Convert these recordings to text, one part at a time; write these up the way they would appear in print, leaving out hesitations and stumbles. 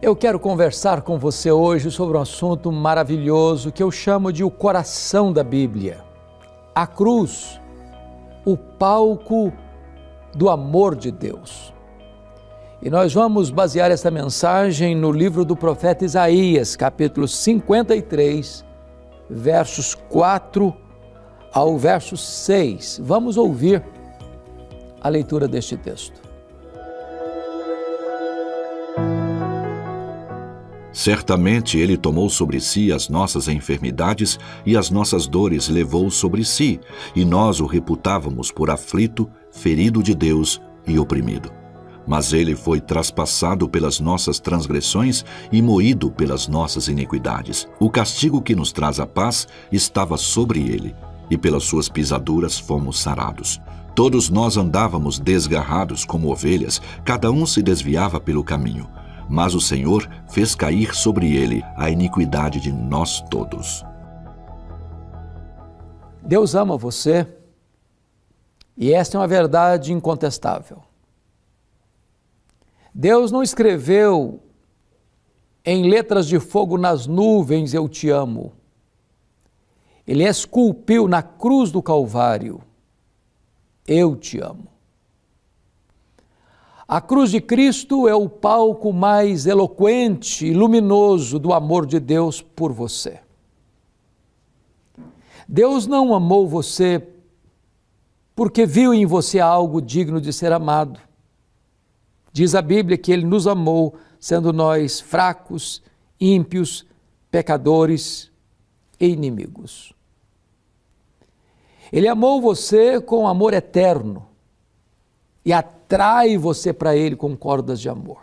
Eu quero conversar com você hoje sobre um assunto maravilhoso que eu chamo de o coração da Bíblia. A cruz, o palco do amor de Deus. E nós vamos basear essa mensagem no livro do profeta Isaías, capítulo 53, versos 4 ao verso 6. Vamos ouvir a leitura deste texto. Certamente Ele tomou sobre si as nossas enfermidades e as nossas dores levou sobre si, e nós o reputávamos por aflito, ferido de Deus e oprimido. Mas Ele foi traspassado pelas nossas transgressões e moído pelas nossas iniquidades. O castigo que nos traz a paz estava sobre Ele, e pelas suas pisaduras fomos sarados. Todos nós andávamos desgarrados como ovelhas, cada um se desviava pelo caminho. Mas o Senhor fez cair sobre ele a iniquidade de nós todos. Deus ama você e esta é uma verdade incontestável. Deus não escreveu em letras de fogo nas nuvens, eu te amo. Ele esculpiu na cruz do Calvário, eu te amo. A cruz de Cristo é o palco mais eloquente e luminoso do amor de Deus por você. Deus não amou você porque viu em você algo digno de ser amado. Diz a Bíblia que Ele nos amou, sendo nós fracos, ímpios, pecadores e inimigos. Ele amou você com amor eterno e atrai você para Ele com cordas de amor.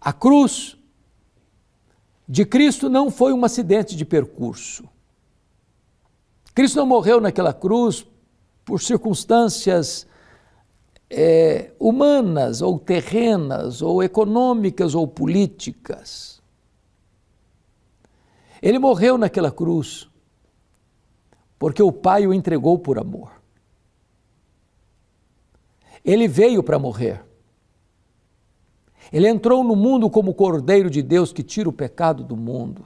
A cruz de Cristo não foi um acidente de percurso. Cristo não morreu naquela cruz por circunstâncias humanas, ou terrenas, ou econômicas, ou políticas. Ele morreu naquela cruz porque o Pai o entregou por amor. Ele veio para morrer. Ele entrou no mundo como o Cordeiro de Deus que tira o pecado do mundo.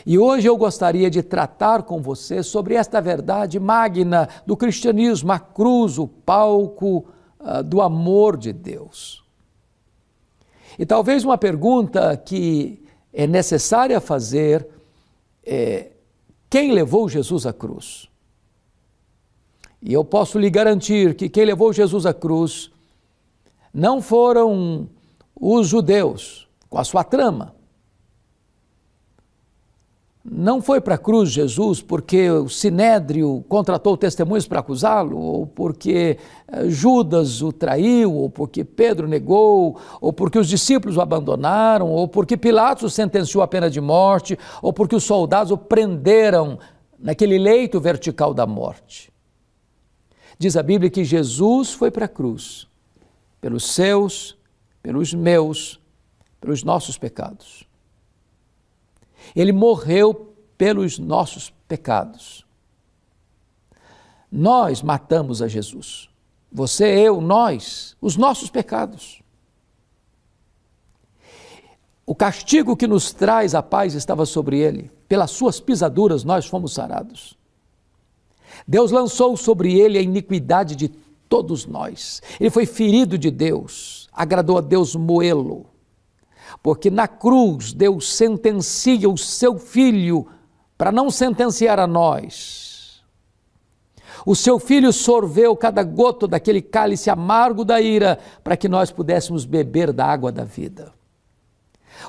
E hoje eu gostaria de tratar com você sobre esta verdade magna do cristianismo, a cruz, o palco do amor de Deus. E talvez uma pergunta que é necessária fazer é: quem levou Jesus à cruz? E eu posso lhe garantir que quem levou Jesus à cruz não foram os judeus, com a sua trama. Não foi para a cruz Jesus porque o Sinédrio contratou testemunhos para acusá-lo, ou porque Judas o traiu, ou porque Pedro negou, ou porque os discípulos o abandonaram, ou porque Pilatos o sentenciou à pena de morte, ou porque os soldados o prenderam naquele leito vertical da morte. Diz a Bíblia que Jesus foi para a cruz, pelos seus, pelos meus, pelos nossos pecados. Ele morreu pelos nossos pecados. Nós matamos a Jesus. Você, eu, nós, os nossos pecados. O castigo que nos traz a paz estava sobre ele. Pelas suas pisaduras nós fomos sarados. Deus lançou sobre ele a iniquidade de todos nós. Ele foi ferido de Deus, agradou a Deus moê-lo, porque na cruz Deus sentencia o seu Filho para não sentenciar a nós. O seu Filho sorveu cada gota daquele cálice amargo da ira para que nós pudéssemos beber da água da vida.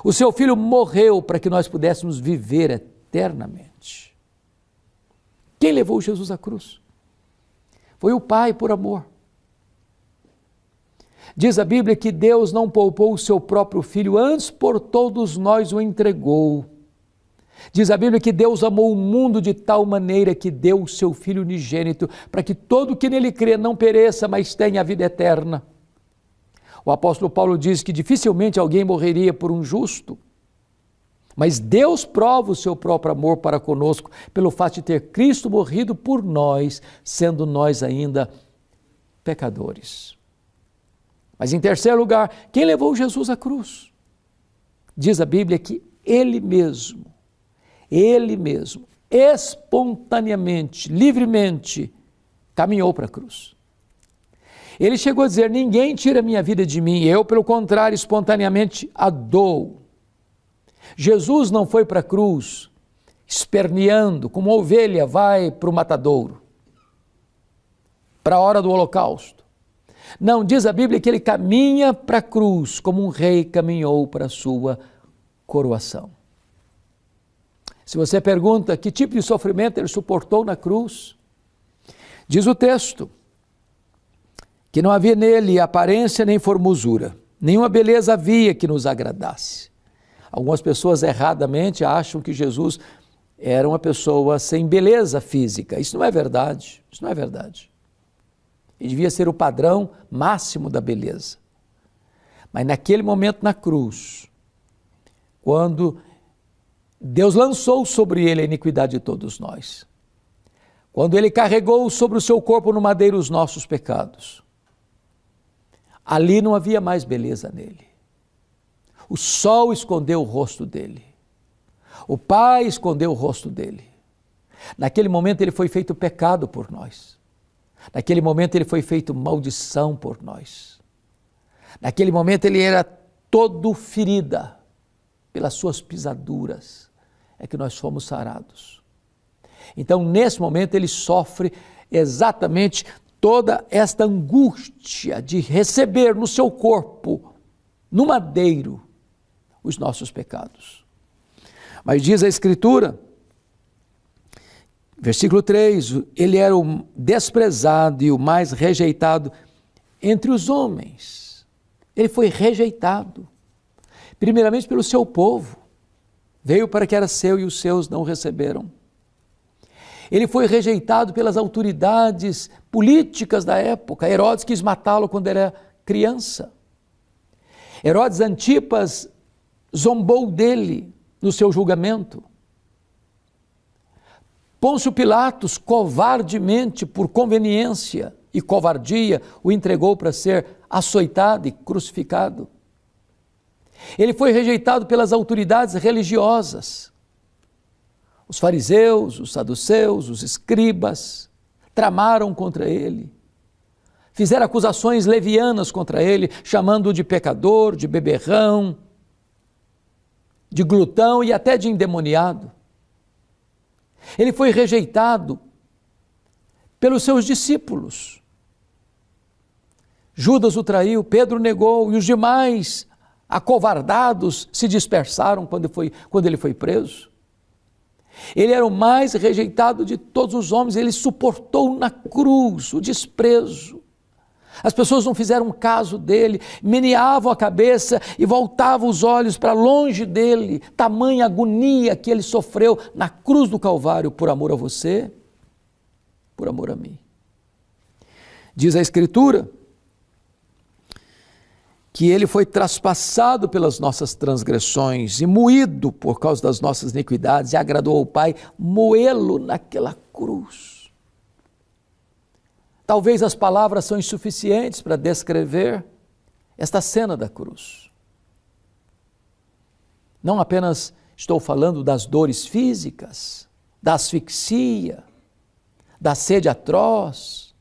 O seu Filho morreu para que nós pudéssemos viver eternamente. Quem levou Jesus à cruz? Foi o Pai por amor. Diz a Bíblia que Deus não poupou o seu próprio Filho, antes por todos nós o entregou. Diz a Bíblia que Deus amou o mundo de tal maneira que deu o seu Filho unigênito, para que todo que nele crê não pereça, mas tenha a vida eterna. O apóstolo Paulo diz que dificilmente alguém morreria por um justo, Mas Deus prova o seu próprio amor para conosco pelo fato de ter Cristo morrido por nós, sendo nós ainda pecadores. Mas em terceiro lugar, quem levou Jesus à cruz? Diz a Bíblia que Ele mesmo, espontaneamente, livremente, caminhou para a cruz. Ele chegou a dizer: ninguém tira minha vida de mim, eu, pelo contrário, espontaneamente a dou. Jesus não foi para a cruz esperneando, como uma ovelha vai para o matadouro, para a hora do holocausto. Não, diz a Bíblia que ele caminha para a cruz como um rei caminhou para a sua coroação. Se você pergunta que tipo de sofrimento ele suportou na cruz, diz o texto que não havia nele aparência nem formosura, nenhuma beleza havia que nos agradasse. Algumas pessoas erradamente acham que Jesus era uma pessoa sem beleza física. Isso não é verdade, isso não é verdade. Ele devia ser o padrão máximo da beleza. Mas naquele momento na cruz, quando Deus lançou sobre ele a iniquidade de todos nós, quando ele carregou sobre o seu corpo no madeiro os nossos pecados, ali não havia mais beleza nele. O sol escondeu o rosto dele. O Pai escondeu o rosto dele. Naquele momento ele foi feito pecado por nós. Naquele momento ele foi feito maldição por nós. Naquele momento ele era todo ferida. Pelas suas pisaduras é que nós fomos sarados. Então, nesse momento ele sofre exatamente toda esta angústia de receber no seu corpo, no madeiro, os nossos pecados. Mas diz a Escritura, versículo 3, ele era o desprezado e o mais rejeitado entre os homens. Ele foi rejeitado, primeiramente pelo seu povo. Veio para que era seu e os seus não o receberam. Ele foi rejeitado pelas autoridades políticas da época. Herodes quis matá-lo quando era criança. Herodes Antipas zombou dele no seu julgamento. Pôncio Pilatos, covardemente, por conveniência e covardia, o entregou para ser açoitado e crucificado. Ele foi rejeitado pelas autoridades religiosas. Os fariseus, os saduceus, os escribas tramaram contra ele. Fizeram acusações levianas contra ele, chamando-o de pecador, de beberrão, de glutão e até de endemoniado. Ele foi rejeitado pelos seus discípulos. Judas o traiu, Pedro negou e os demais acovardados se dispersaram quando ele foi preso. Ele era o mais rejeitado de todos os homens, ele suportou na cruz o desprezo. As pessoas não fizeram caso dele, meneavam a cabeça e voltavam os olhos para longe dele, tamanha agonia que ele sofreu na cruz do Calvário por amor a você, por amor a mim. Diz a Escritura que ele foi traspassado pelas nossas transgressões e moído por causa das nossas iniquidades, e agradou ao Pai moê-lo naquela cruz. Talvez as palavras são insuficientes para descrever esta cena da cruz. Não apenas estou falando das dores físicas, da asfixia, da sede atroz,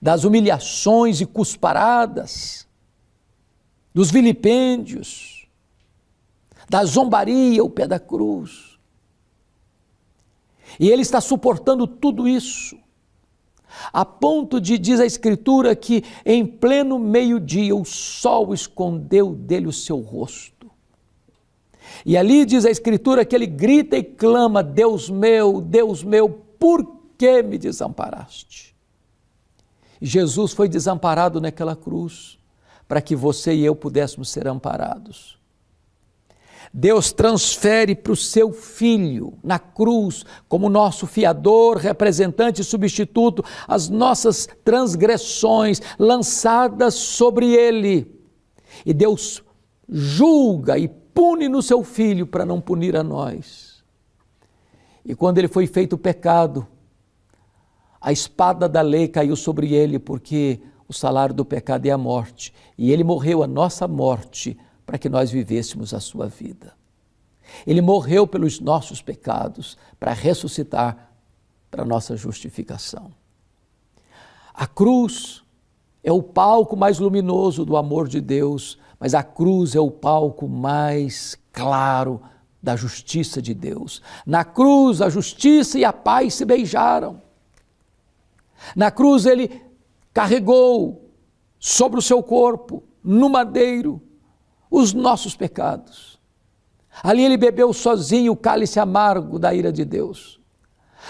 das humilhações e cusparadas, dos vilipêndios, da zombaria ao pé da cruz. E ele está suportando tudo isso, a ponto de, diz a Escritura, que em pleno meio-dia o sol escondeu dele o seu rosto. E ali diz a Escritura que ele grita e clama: Deus meu, por que me desamparaste? E Jesus foi desamparado naquela cruz, para que você e eu pudéssemos ser amparados. Deus transfere para o seu Filho, na cruz, como nosso fiador, representante e substituto, as nossas transgressões lançadas sobre ele. E Deus julga e pune no seu Filho para não punir a nós. E quando ele foi feito pecado, a espada da lei caiu sobre ele, porque o salário do pecado é a morte. E ele morreu a nossa morte para que nós vivêssemos a sua vida. Ele morreu pelos nossos pecados para ressuscitar para a nossa justificação. A cruz é o palco mais luminoso do amor de Deus, mas a cruz é o palco mais claro da justiça de Deus. Na cruz, a justiça e a paz se beijaram. Na cruz, ele carregou sobre o seu corpo, no madeiro, os nossos pecados. Ali ele bebeu sozinho o cálice amargo da ira de Deus.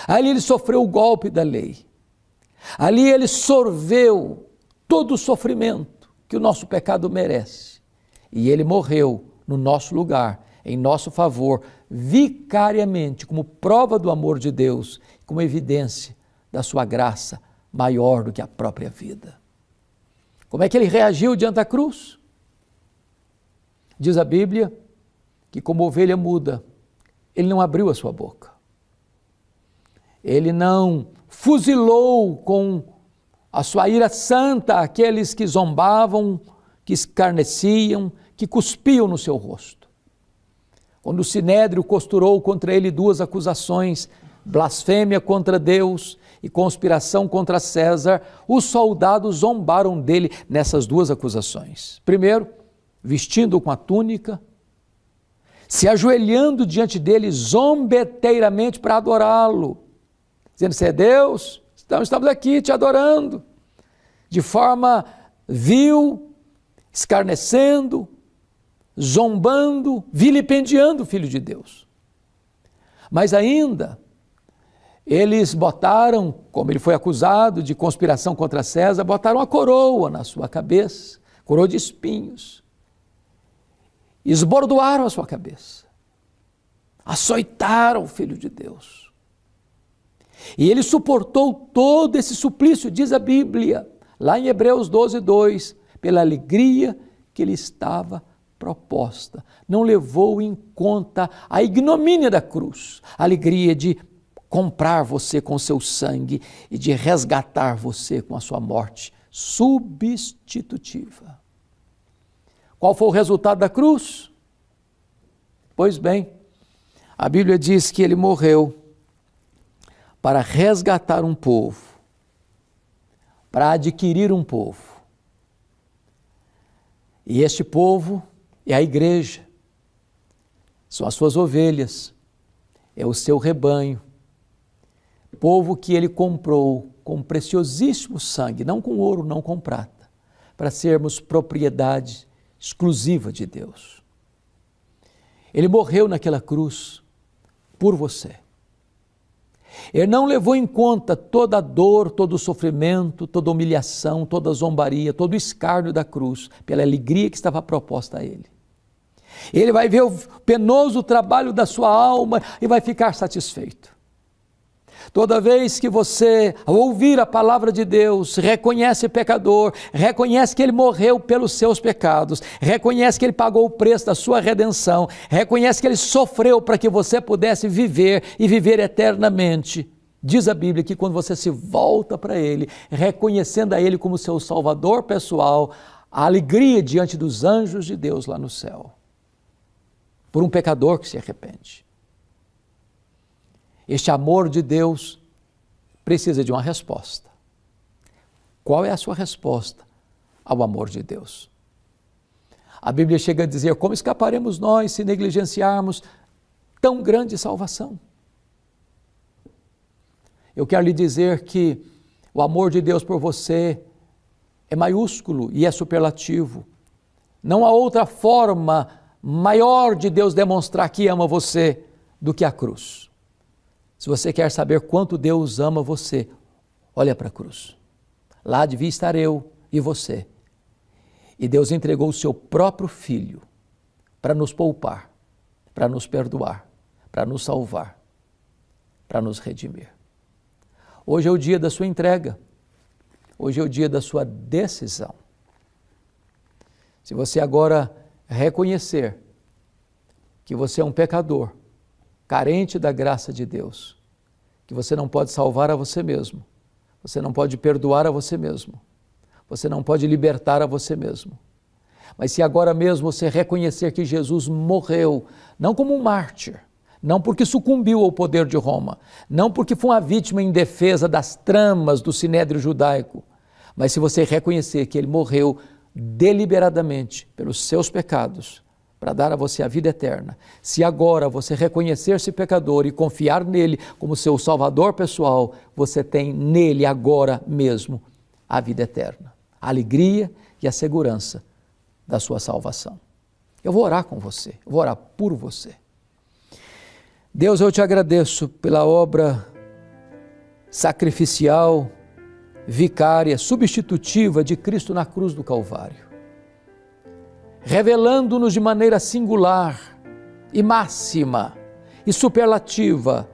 Ali ele sofreu o golpe da lei. Ali ele sorveu todo o sofrimento que o nosso pecado merece. E ele morreu no nosso lugar, em nosso favor, vicariamente, como prova do amor de Deus, como evidência da sua graça maior do que a própria vida. Como é que ele reagiu diante da cruz? Diz a Bíblia que, como ovelha muda, ele não abriu a sua boca. Ele não fuzilou com a sua ira santa aqueles que zombavam, que escarneciam, que cuspiam no seu rosto. Quando o Sinédrio costurou contra ele duas acusações, blasfêmia contra Deus e conspiração contra César, os soldados zombaram dele nessas duas acusações. Primeiro, vestindo-o com a túnica, se ajoelhando diante dele zombeteiramente para adorá-lo, dizendo: "Você é Deus? Então estamos aqui te adorando", de forma vil, escarnecendo, zombando, vilipendiando o Filho de Deus. Mas ainda, eles botaram, como ele foi acusado de conspiração contra César, botaram a coroa na sua cabeça, coroa de espinhos, esbordoaram a sua cabeça, açoitaram o Filho de Deus. E ele suportou todo esse suplício, diz a Bíblia, lá em Hebreus 12:2, pela alegria que lhe estava proposta. Não levou em conta a ignomínia da cruz, a alegria de comprar você com seu sangue e de resgatar você com a sua morte substitutiva. Qual foi o resultado da cruz? Pois bem, a Bíblia diz que ele morreu para resgatar um povo, para adquirir um povo. E este povo é a igreja, são as suas ovelhas, é o seu rebanho, povo que ele comprou com preciosíssimo sangue, não com ouro, não com prata, para sermos propriedade exclusiva de Deus. Ele morreu naquela cruz por você. Ele não levou em conta toda a dor, todo o sofrimento, toda a humilhação, toda a zombaria, todo o escárnio da cruz, pela alegria que estava proposta a ele. Ele vai ver o penoso trabalho da sua alma e vai ficar satisfeito. Toda vez que você, ao ouvir a palavra de Deus, reconhece pecador, reconhece que ele morreu pelos seus pecados, reconhece que ele pagou o preço da sua redenção, reconhece que ele sofreu para que você pudesse viver e viver eternamente. Diz a Bíblia que quando você se volta para ele, reconhecendo a ele como seu salvador pessoal, a alegria diante dos anjos de Deus lá no céu, por um pecador que se arrepende. Este amor de Deus precisa de uma resposta. Qual é a sua resposta ao amor de Deus? A Bíblia chega a dizer: como escaparemos nós se negligenciarmos tão grande salvação? Eu quero lhe dizer que o amor de Deus por você é maiúsculo e é superlativo. Não há outra forma maior de Deus demonstrar que ama você do que a cruz. Se você quer saber quanto Deus ama você, olha para a cruz. Lá devia estar eu e você. E Deus entregou o seu próprio Filho para nos poupar, para nos perdoar, para nos salvar, para nos redimir. Hoje é o dia da sua entrega. Hoje é o dia da sua decisão. Se você agora reconhecer que você é um pecador, carente da graça de Deus, que você não pode salvar a você mesmo, você não pode perdoar a você mesmo, você não pode libertar a você mesmo. Mas se agora mesmo você reconhecer que Jesus morreu, não como um mártir, não porque sucumbiu ao poder de Roma, não porque foi uma vítima em defesa das tramas do sinédrio judaico, mas se você reconhecer que ele morreu deliberadamente pelos seus pecados, para dar a você a vida eterna, se agora você reconhecer-se pecador e confiar nele como seu salvador pessoal, você tem nele agora mesmo a vida eterna, a alegria e a segurança da sua salvação. Eu vou orar com você, eu vou orar por você. Deus, eu te agradeço pela obra sacrificial, vicária, substitutiva de Cristo na cruz do Calvário, revelando-nos de maneira singular e máxima e superlativa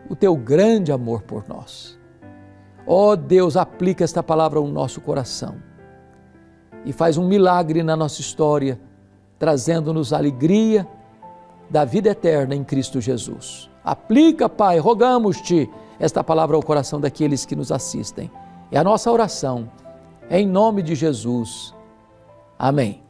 o teu grande amor por nós. Ó Deus, aplica esta palavra ao nosso coração e faz um milagre na nossa história, trazendo-nos a alegria da vida eterna em Cristo Jesus. Aplica, Pai, rogamos-te esta palavra ao coração daqueles que nos assistem. É a nossa oração, em nome de Jesus. Amém.